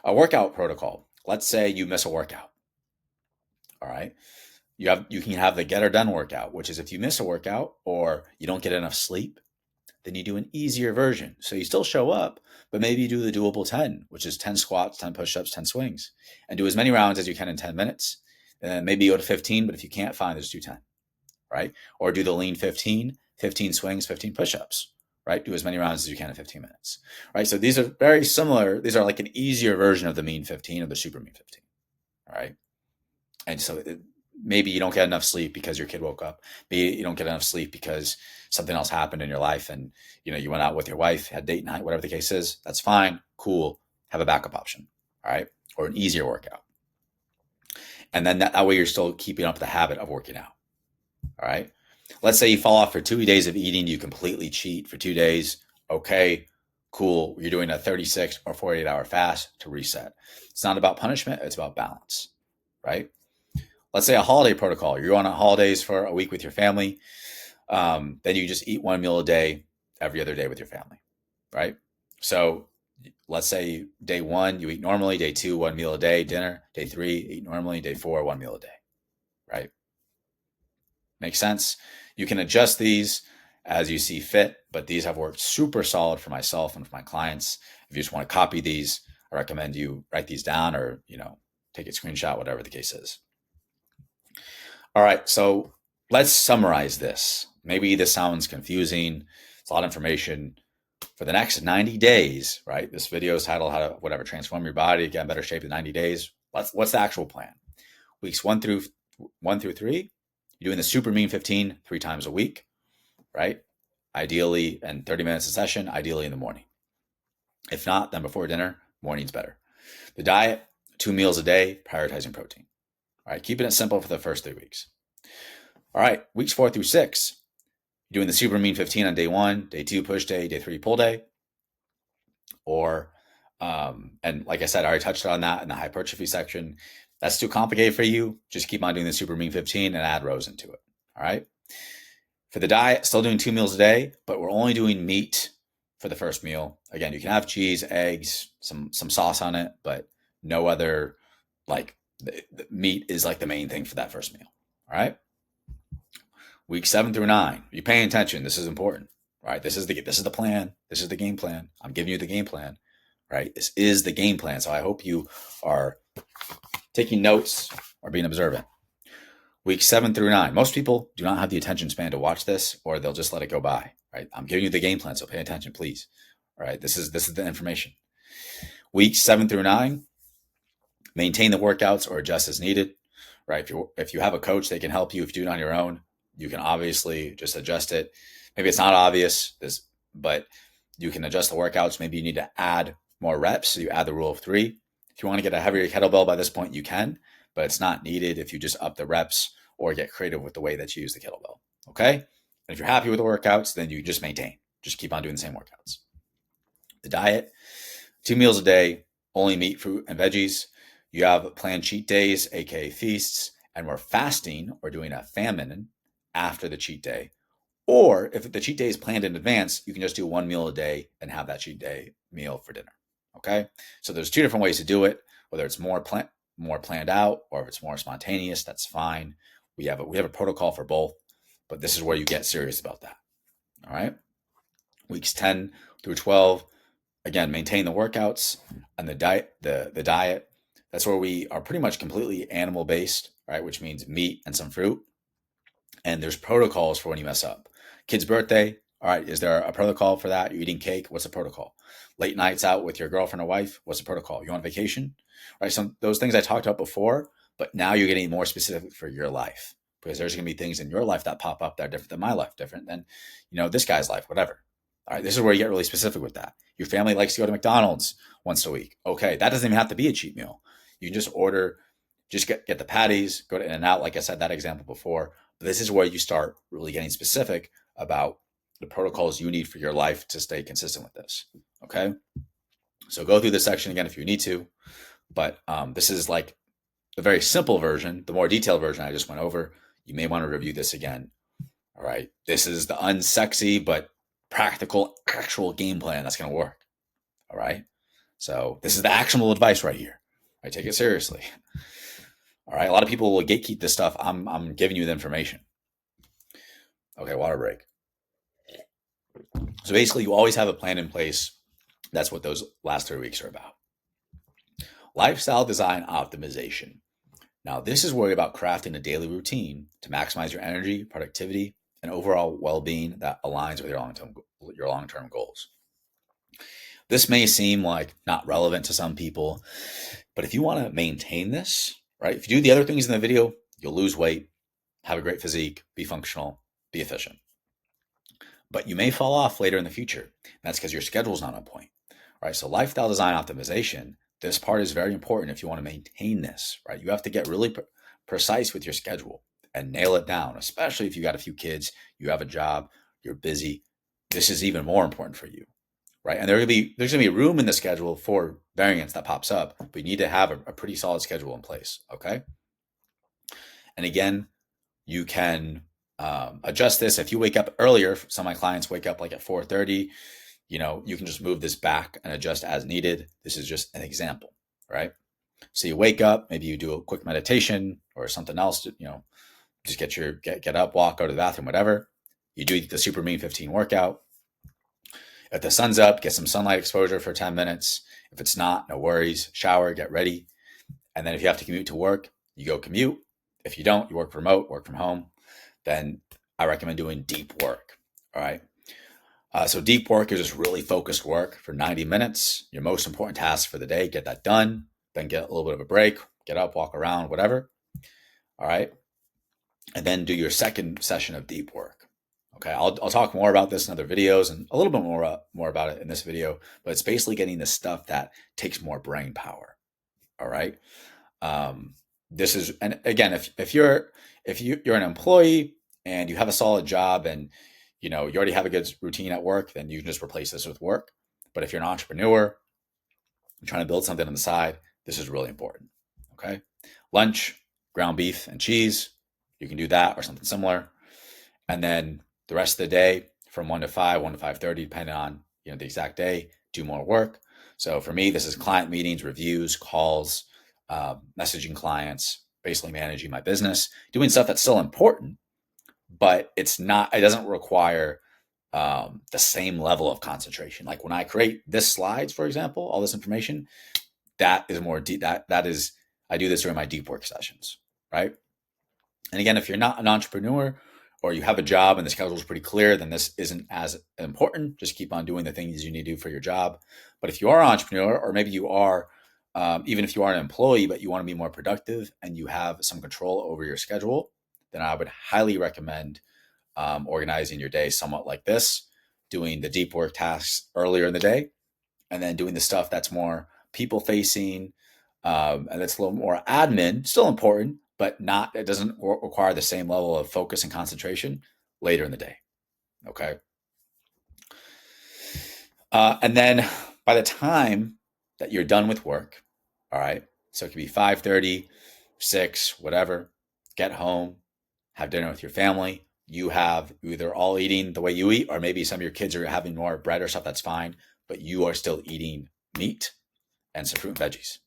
Speaker 1: A workout protocol. Let's say you miss a workout. All right. You can have the get or done workout, which is if you miss a workout or you don't get enough sleep, then you do an easier version. So you still show up, but maybe you do the doable 10, which is 10 squats, 10 push-ups, 10 swings, and do as many rounds as you can in 10 minutes. And then maybe go to 15, but if you can't, fine, just do 10, right? Or do the lean 15, 15 swings, 15 push-ups, right? Do as many rounds as you can in 15 minutes, right? So these are very similar. These are like an easier version of the mean 15 or the super mean 15, all right? And so maybe you don't get enough sleep because your kid woke up. Maybe you don't get enough sleep because something else happened in your life and you went out with your wife, had date night, whatever the case is. That's fine. Cool. Have a backup option. All right. Or an easier workout. And then that way you're still keeping up the habit of working out. All right. Let's say you fall off for 2 days of eating. You completely cheat for 2 days. Okay. Cool. You're doing a 36 or 48-hour fast to reset. It's not about punishment. It's about balance. Right. Let's say a holiday protocol. You're on holidays for a week with your family. Then you just eat one meal a day every other day with your family, right? So let's say day 1, you eat normally. Day 2, 1 meal a day, dinner. Day 3, eat normally. Day 4, 1 meal a day, right? Makes sense? You can adjust these as you see fit, but these have worked super solid for myself and for my clients. If you just want to copy these, I recommend you write these down or, take a screenshot, whatever the case is. All right, so let's summarize this. Maybe this sounds confusing. It's a lot of information. For the next 90 days, right? This video is titled how to, transform your body, get in better shape in 90 days. What's the actual plan? Weeks 1 through 3, you're doing the super mean 15 3 times a week, right? Ideally, and 30 minutes a session, ideally in the morning. If not, then before dinner, morning's better. The diet, 2 meals a day, prioritizing protein. All right, keeping it simple for the first 3 weeks. All right, weeks 4 through 6, you're doing the super mean 15 on day 1, day 2 push day, day 3 pull day. Or, and like I said, I already touched on that in the hypertrophy section. That's too complicated for you. Just keep on doing the super mean 15 and add rows into it. All right. For the diet, still doing 2 meals a day, but we're only doing meat for the first meal. Again, you can have cheese, eggs, some sauce on it, but no other, the meat is like the main thing for that first meal. All right. Week 7 through 9, you're paying attention. This is important, right? This is the plan. This is the game plan. I'm giving you the game plan, right? This is the game plan. So I hope you are taking notes or being observant. Week 7 through 9, most people do not have the attention span to watch this, or they'll just let it go by, right? I'm giving you the game plan, so pay attention, please. All right, this is the information. Weeks 7 through 9, maintain the workouts or adjust as needed, right? If you have a coach, they can help you. If you do it on your own, you can obviously just adjust it. Maybe it's not obvious, but you can adjust the workouts. Maybe you need to add more reps, so you add the rule of 3. If you want to get a heavier kettlebell by this point, you can, but it's not needed if you just up the reps or get creative with the way that you use the kettlebell, okay? And if you're happy with the workouts, then you just maintain. Just keep on doing the same workouts. The diet, 2 meals a day, only meat, fruit, and veggies. You have planned cheat days, aka feasts, and we're fasting or doing a famine after the cheat day. Or if the cheat day is planned in advance, you can just do 1 meal a day and have that cheat day meal for dinner. Okay. So there's 2 different ways to do it, whether it's more planned out or if it's more spontaneous, that's fine. We have a protocol for both, but this is where you get serious about that. All right. Weeks 10 through 12, again, maintain the workouts and the diet, the diet. That's where we are pretty much completely animal based, right? Which means meat and some fruit. And there's protocols for when you mess up. Kid's birthday. All right. Is there a protocol for that? You're eating cake. What's the protocol? Late nights out with your girlfriend or wife. What's the protocol? You on vacation? Right. Some those things I talked about before, but now you're getting more specific for your life. because there's going to be things in your life that pop up that are different than my life, different than, this guy's life, whatever. All right, this is where you get really specific with that. Your family likes to go to McDonald's once a week. Okay, that doesn't even have to be a cheat meal. You can just order, just get the patties, go to In-N-Out, like I said, that example before. But this is where you start really getting specific about the protocols you need for your life to stay consistent with this. Okay, so go through this section again if you need to. But this is like the very simple version. The more detailed version I just went over, you may want to review this again. All right, this is the unsexy but practical, actual game plan that's going to work. All right, so this is the actionable advice right here. I take it seriously. All right, a lot of people will gatekeep this stuff. I'm giving you the information. Okay, water break. So basically, you always have a plan in place. That's what those last 3 weeks are about. Lifestyle design optimization. Now, this is where you're about crafting a daily routine to maximize your energy, productivity, and overall well-being that aligns with your long-term goals. This may seem like not relevant to some people, but if you want to maintain this, right? If you do the other things in the video, you'll lose weight, have a great physique, be functional, be efficient. But you may fall off later in the future. That's because your schedule's not on point, right? So lifestyle design optimization, this part is very important if you want to maintain this, right? You have to get really precise with your schedule and nail it down, especially if you got a few kids, you have a job, you're busy. This is even more important for you, right? And there's gonna be room in the schedule for variance that pops up, but you need to have a pretty solid schedule in place, okay? And again, you can adjust this. If you wake up earlier, some of my clients wake up like at 4:30, you can just move this back and adjust as needed. This is just an example, right? So you wake up, maybe you do a quick meditation or something else, just get up, walk, go to the bathroom, whatever. You do the Super Mean 15 workout. If the sun's up, get some sunlight exposure for 10 minutes. If it's not, no worries. Shower, get ready. And then if you have to commute to work, you go commute. If you don't, you work remote, work from home. Then I recommend doing deep work. All right. So deep work is just really focused work for 90 minutes. Your most important task for the day, get that done. Then get a little bit of a break, get up, walk around, whatever. All right. And then do your second session of deep work. Okay. I'll talk more about this in other videos and a little bit more about it in this video, but it's basically getting the stuff that takes more brain power. All right. This is, and again, if you're an employee and you have a solid job and you already have a good routine at work, then you can just replace this with work. But if you're an entrepreneur, you're trying to build something on the side, this is really important. Okay. Lunch, ground beef and cheese. You can do that or something similar. And then the rest of the day from 1 to 5, 1 to 5:30, depending on, the exact day, do more work. So for me, this is client meetings, reviews, calls, messaging clients, basically managing my business, doing stuff that's still important, but it doesn't require the same level of concentration. Like when I create this slides, for example, all this information, that is more deep. I do this during my deep work sessions, right? And again, if you're not an entrepreneur or you have a job and the schedule is pretty clear, then this isn't as important. Just keep on doing the things you need to do for your job. But if you are an entrepreneur, or maybe you are, even if you are an employee, but you want to be more productive and you have some control over your schedule, then I would highly recommend organizing your day somewhat like this, doing the deep work tasks earlier in the day, and then doing the stuff that's more people facing, and it's a little more admin, still important, but it doesn't require the same level of focus and concentration later in the day. Okay. And then by the time that you're done with work, all right, so it could be 5:30, 6, whatever, get home, have dinner with your family. You have either all eating the way you eat, or maybe some of your kids are having more bread or stuff, that's fine, but you are still eating meat and some fruit and veggies.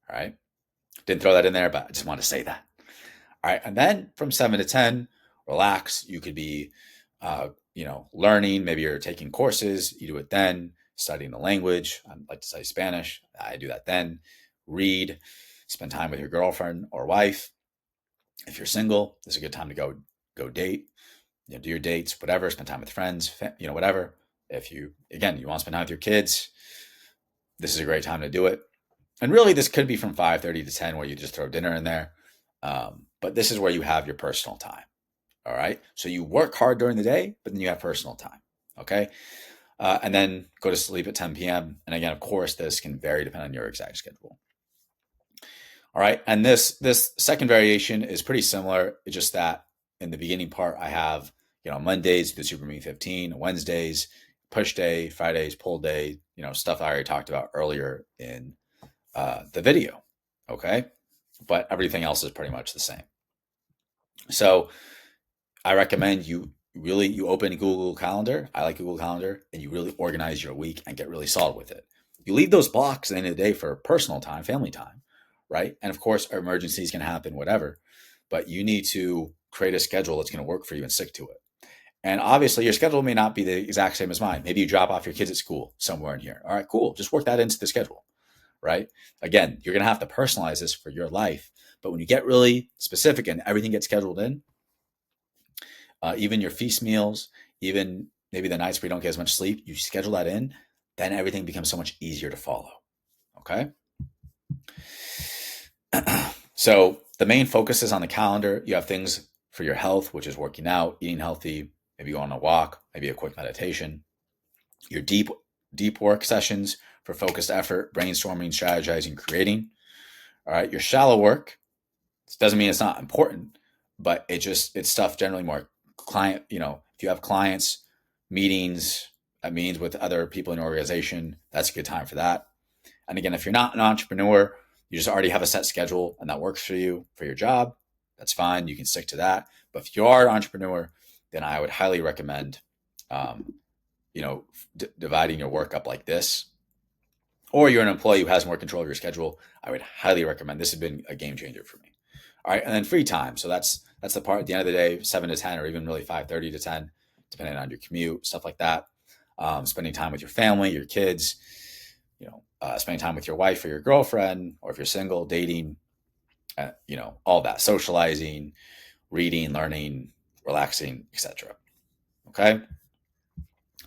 Speaker 1: All right. Didn't throw that in there, but I just want to say that. All right. And then from 7 to 10, relax. You could be, learning. Maybe you're taking courses. You do it then. Studying the language. I like to study Spanish. I do that then. Read. Spend time with your girlfriend or wife. If you're single, this is a good time to go date. Do your dates, whatever. Spend time with friends. Whatever. If you want to spend time with your kids, this is a great time to do it. And really, this could be from 5:30 to 10, where you just throw dinner in there. but this is where you have your personal time. All right. So you work hard during the day, but then you have personal time. Okay. And then go to sleep at 10 p.m. And again, of course, this can vary depending on your exact schedule. All right. And this second variation is pretty similar. It's just that in the beginning part, I have, Mondays, the Super Me 15, Wednesdays, push day, Fridays, pull day, stuff I already talked about earlier in the video. Okay. But everything else is pretty much the same. So I recommend you open Google Calendar. I like Google Calendar, and you really organize your week and get really solid with it. You leave those blocks at the end of the day for personal time, family time, right? And of course, emergencies can happen, whatever, but you need to create a schedule that's going to work for you and stick to it. And obviously, your schedule may not be the exact same as mine. Maybe you drop off your kids at school somewhere in here. All right, cool. Just work that into the schedule, right? Again, you're going to have to personalize this for your life. But when you get really specific and everything gets scheduled in, even your feast meals, even maybe the nights where you don't get as much sleep, you schedule that in, then everything becomes so much easier to follow. Okay. So the main focus is on the calendar. You have things for your health, which is working out, eating healthy, maybe go on a walk, maybe a quick meditation. Your deep work sessions for focused effort, brainstorming, strategizing, creating. All right. Your shallow work, this doesn't mean it's not important, but it's stuff generally more client, if you have clients, meetings with other people in your organization, that's a good time for that. And again, if you're not an entrepreneur, you just already have a set schedule and that works for you for your job, that's fine. You can stick to that. But if you are an entrepreneur, then I would highly recommend, dividing your work up like this. Or you're an employee who has more control of your schedule, I would highly recommend. This has been a game changer for me. All right. And then free time. So that's the part at the end of the day, 7 to 10, or even really 5:30 to 10, depending on your commute, stuff like that. Spending time with your family, your kids, spending time with your wife or your girlfriend, or if you're single, dating, all that, socializing, reading, learning, relaxing, etc. Okay.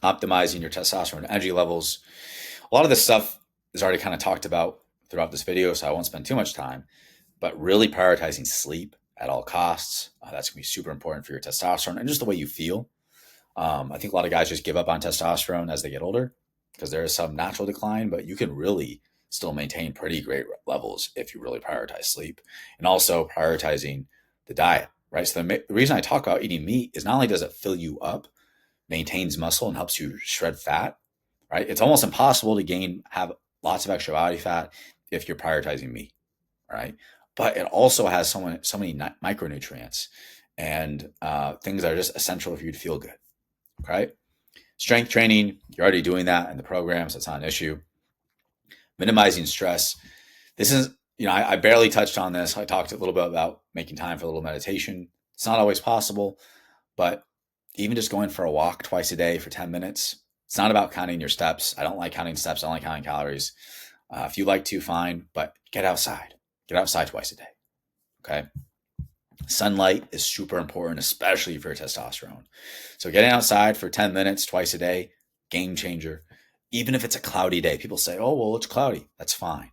Speaker 1: Optimizing your testosterone and energy levels. A lot of this stuff is already kind of talked about throughout this video, so I won't spend too much time, but really prioritizing sleep at all costs. That's going to be super important for your testosterone and just the way you feel. I think a lot of guys just give up on testosterone as they get older because there is some natural decline, but you can really still maintain pretty great levels if you really prioritize sleep and also prioritizing the diet, right? So the reason I talk about eating meat is not only does it fill you up, maintains muscle and helps you shred fat, right? It's almost impossible to have lots of extra body fat if you're prioritizing meat, right? But it also has so many micronutrients and things that are just essential for you to feel good, okay? Strength training, you're already doing that in the program, so it's not an issue. Minimizing stress. This is, I barely touched on this. I talked a little bit about making time for a little meditation. It's not always possible, but even just going for a walk twice a day for 10 minutes. It's not about counting your steps. I don't like counting steps. I don't like counting calories. If you like to, fine, but get outside. Get outside twice a day. Okay. Sunlight is super important, especially for your testosterone. So getting outside for 10 minutes twice a day, game changer. Even if it's a cloudy day, people say, oh, well, it's cloudy. That's fine.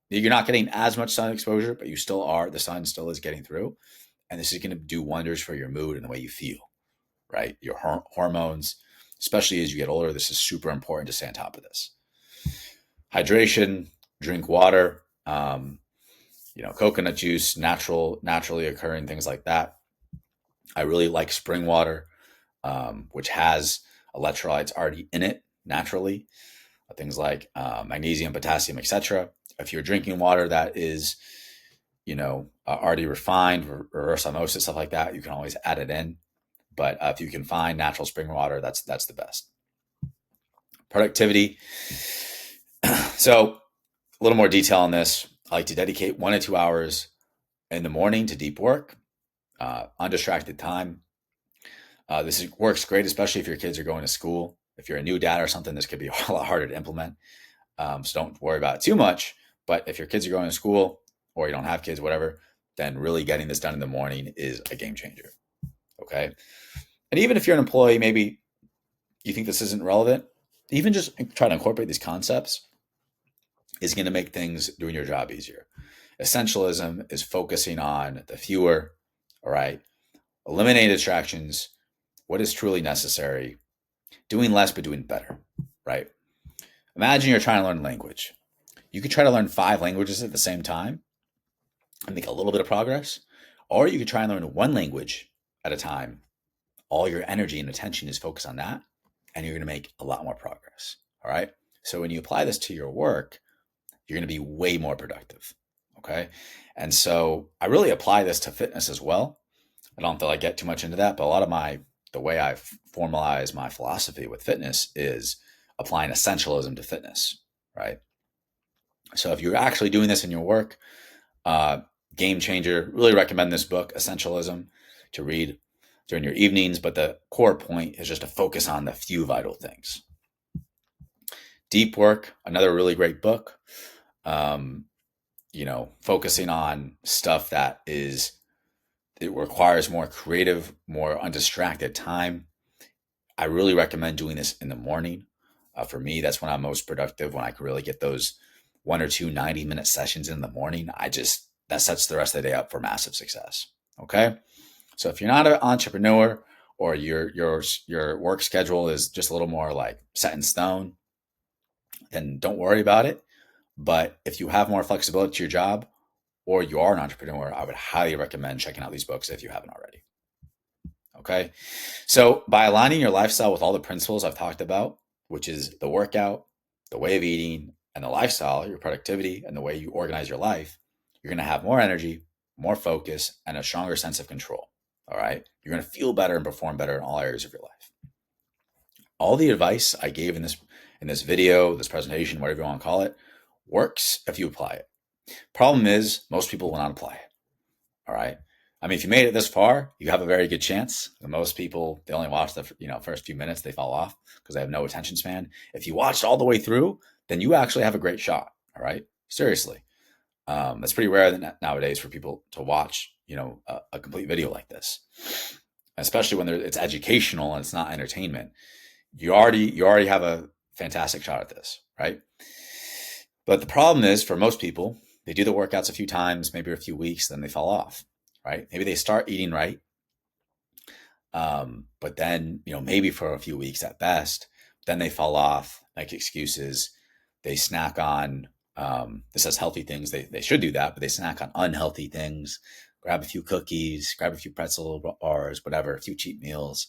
Speaker 1: You're not getting as much sun exposure, but you still are. The sun still is getting through. And this is going to do wonders for your mood and the way you feel, right? Your hormones, especially as you get older, this is super important to stay on top of this. Hydration, drink water, coconut juice, naturally occurring things like that. I really like spring water, which has electrolytes already in it naturally, things like magnesium, potassium, etc. If you're drinking water that is, already refined, reverse osmosis, stuff like that, you can always add it in. But if you can find natural spring water, that's the best. Productivity. So a little more detail on this. I like to dedicate 1 to 2 hours in the morning to deep work, undistracted time. This works great, especially if your kids are going to school. If you're a new dad or something, this could be a lot harder to implement. So don't worry about it too much. But if your kids are going to school or you don't have kids, whatever, then really getting this done in the morning is a game changer. Okay. And even if you're an employee, maybe you think this isn't relevant, even just try to incorporate these concepts is going to make things doing your job easier. Essentialism is focusing on the fewer, all right? Eliminate distractions, what is truly necessary, doing less but doing better, right? Imagine you're trying to learn language. You could try to learn 5 languages at the same time and make a little bit of progress, or you could try and learn one language at a time. All your energy and attention is focused on that, and you're going to make a lot more progress. All right. So when you apply this to your work, you're going to be way more productive. Okay. And so I really apply this to fitness as well. I don't feel like get too much into that, but a lot of the way I formalize my philosophy with fitness is applying essentialism to fitness. Right. So if you're actually doing this in your work, game changer, really recommend this book, Essentialism, to read during your evenings. But the core point is just to focus on the few vital things. Deep Work, another really great book. Focusing on stuff that it requires more creative, more undistracted time. I really recommend doing this in the morning. For me, that's when I'm most productive, when I can really get those 1 or 2 90-minute sessions in the morning. That sets the rest of the day up for massive success. Okay. So if you're not an entrepreneur, or your work schedule is just a little more like set in stone, then don't worry about it. But if you have more flexibility to your job, or you are an entrepreneur, I would highly recommend checking out these books if you haven't already. Okay. So by aligning your lifestyle with all the principles I've talked about, which is the workout, the way of eating, and the lifestyle, your productivity, and the way you organize your life, you're going to have more energy, more focus, and a stronger sense of control. All right. You're going to feel better and perform better in all areas of your life. All the advice I gave in this video, this presentation, whatever you want to call it, works if you apply it. Problem is, most people will not apply it. All right. I mean, if you made it this far, you have a very good chance. Most people, they only watch the first few minutes, they fall off because they have no attention span. If you watched all the way through, then you actually have a great shot. All right. Seriously. It's pretty rare nowadays for people to watch, a complete video like this, especially when it's educational and it's not entertainment. You already have a fantastic shot at this, right? But the problem is, for most people, they do the workouts a few times, maybe a few weeks, then they fall off, right? Maybe they start eating right, but then, maybe for a few weeks at best, then they fall off, make excuses. They snack on, this says healthy things. They should do that, but they snack on unhealthy things, grab a few cookies, grab a few pretzel bars, whatever, a few cheat meals.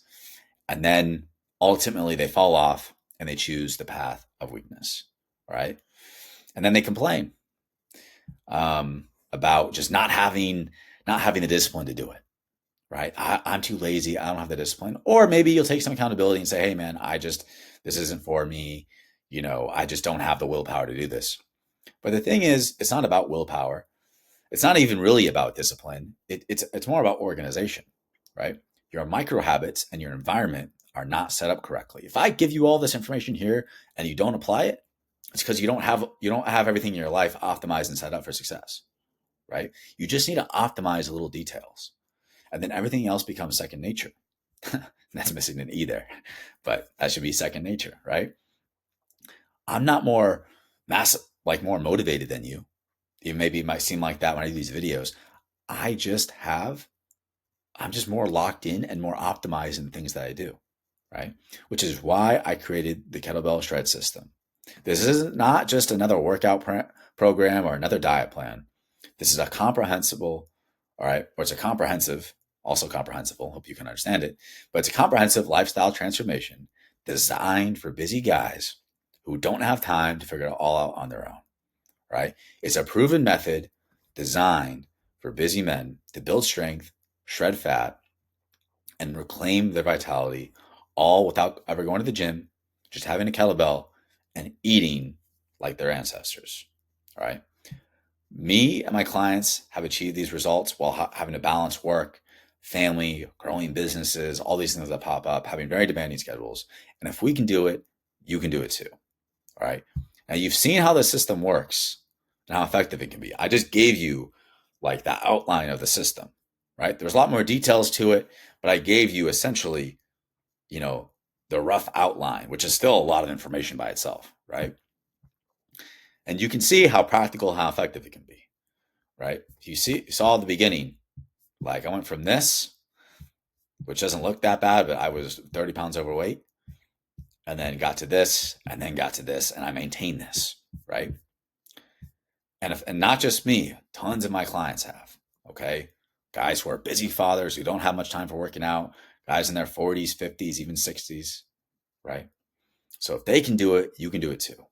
Speaker 1: And then ultimately they fall off and they choose the path of weakness, right? And then they complain about just not having the discipline to do it, right? I'm too lazy. I don't have the discipline. Or maybe you'll take some accountability and say, hey man, this isn't for me. I just don't have the willpower to do this. But the thing is, it's not about willpower. It's not even really about discipline. It's more about organization, right? Your micro habits and your environment are not set up correctly. If I give you all this information here and you don't apply it, it's because you don't have everything in your life optimized and set up for success, right? You just need to optimize the little details, and then everything else becomes second nature. That's missing an E there, but that should be second nature, right? I'm not more more motivated than you. Even maybe it might seem like that when I do these videos. I'm just more locked in and more optimized in the things that I do, right? Which is why I created the Kettlebell Shred System. This is not just another workout program or another diet plan. This is a comprehensible, all right, or it's a comprehensive, also comprehensible, hope you can understand it, but it's a comprehensive lifestyle transformation designed for busy guys who don't have time to figure it all out on their own, right? It's a proven method designed for busy men to build strength, shred fat, and reclaim their vitality, all without ever going to the gym, just having a kettlebell and eating like their ancestors, all right? Me and my clients have achieved these results while having to balance work, family, growing businesses, all these things that pop up, having very demanding schedules. And if we can do it, you can do it too, all right? Now you've seen how the system works and how effective it can be. I just gave you like the outline of the system, right? There's a lot more details to it, but I gave you essentially, the rough outline, which is still a lot of information by itself, right? And you can see how practical, how effective it can be. right? You saw at the beginning, like I went from this, which doesn't look that bad, but I was 30 pounds overweight, and then got to this, and then got to this, and I maintained this, right? And not just me, tons of my clients have, okay? Guys who are busy fathers who don't have much time for working out, guys in their 40s, 50s, even 60s, right? So if they can do it, you can do it too,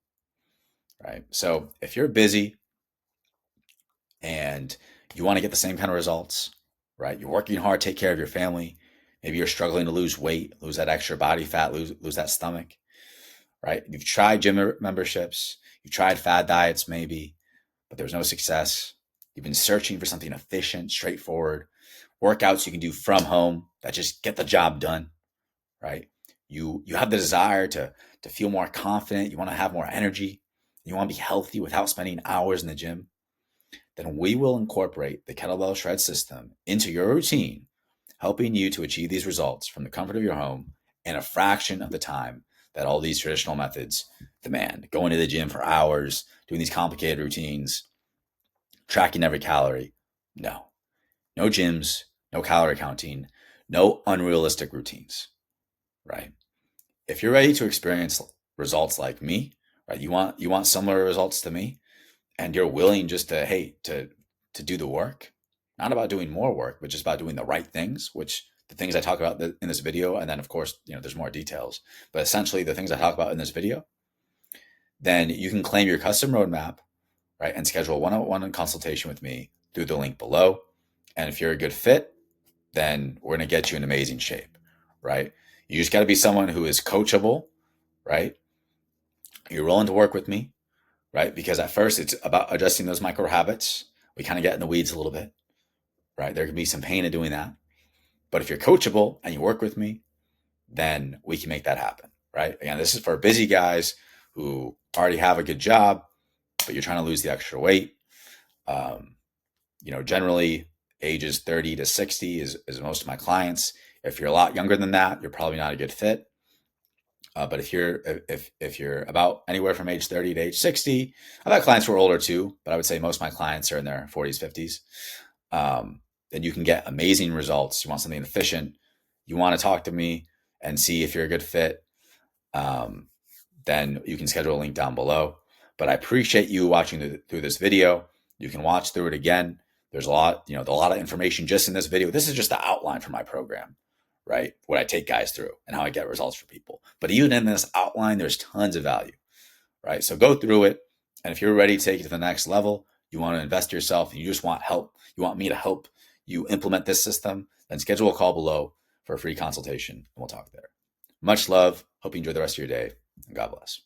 Speaker 1: right? So if you're busy and you want to get the same kind of results, right? You're working hard, take care of your family. Maybe you're struggling to lose weight, lose that extra body fat, lose that stomach, right? You've tried gym memberships, you've tried fad diets maybe, but there's no success. You've been searching for something efficient, straightforward, workouts you can do from home that just get the job done, right? You have the desire to feel more confident. You want to have more energy. You want to be healthy without spending hours in the gym. Then we will incorporate the kettlebell shred system into your routine, helping you to achieve these results from the comfort of your home in a fraction of the time that all these traditional methods demand. Going to the gym for hours, doing these complicated routines, tracking every calorie. No gyms, no calorie counting, no unrealistic routines, right? If you're ready to experience results like me, right? You want similar results to me, and you're willing just to do the work, not about doing more work, but just about doing the right things, which the things I talk about in this video, and then of course, there's more details, but essentially the things I talk about in this video, then you can claim your custom roadmap, right? And schedule a one-on-one consultation with me through the link below. And if you're a good fit, then we're going to get you in amazing shape, right? You just got to be someone who is coachable, right? You're willing to work with me, right? Because at first it's about adjusting those micro habits. We kind of get in the weeds a little bit, right? There can be some pain in doing that. But if you're coachable and you work with me, then we can make that happen, right? Again, this is for busy guys who already have a good job, but you're trying to lose the extra weight. Generally ages 30 to 60 is most of my clients. If you're a lot younger than that, you're probably not a good fit. But if you're about anywhere from age 30 to age 60, I've had clients who are older too, but I would say most of my clients are in their 40s, 50s. Then you can get amazing results. You want something efficient. You want to talk to me and see if you're a good fit. Then you can schedule a link down below. But I appreciate you watching through this video. You can watch through it again. There's a lot of information just in this video. This is just the outline for my program, right? What I take guys through and how I get results for people. But even in this outline, there's tons of value, right? So go through it. And if you're ready to take it to the next level, you want to invest in yourself, and you just want help, you want me to help you implement this system, then schedule a call below for a free consultation, and we'll talk there. Much love. Hope you enjoy the rest of your day, and God bless.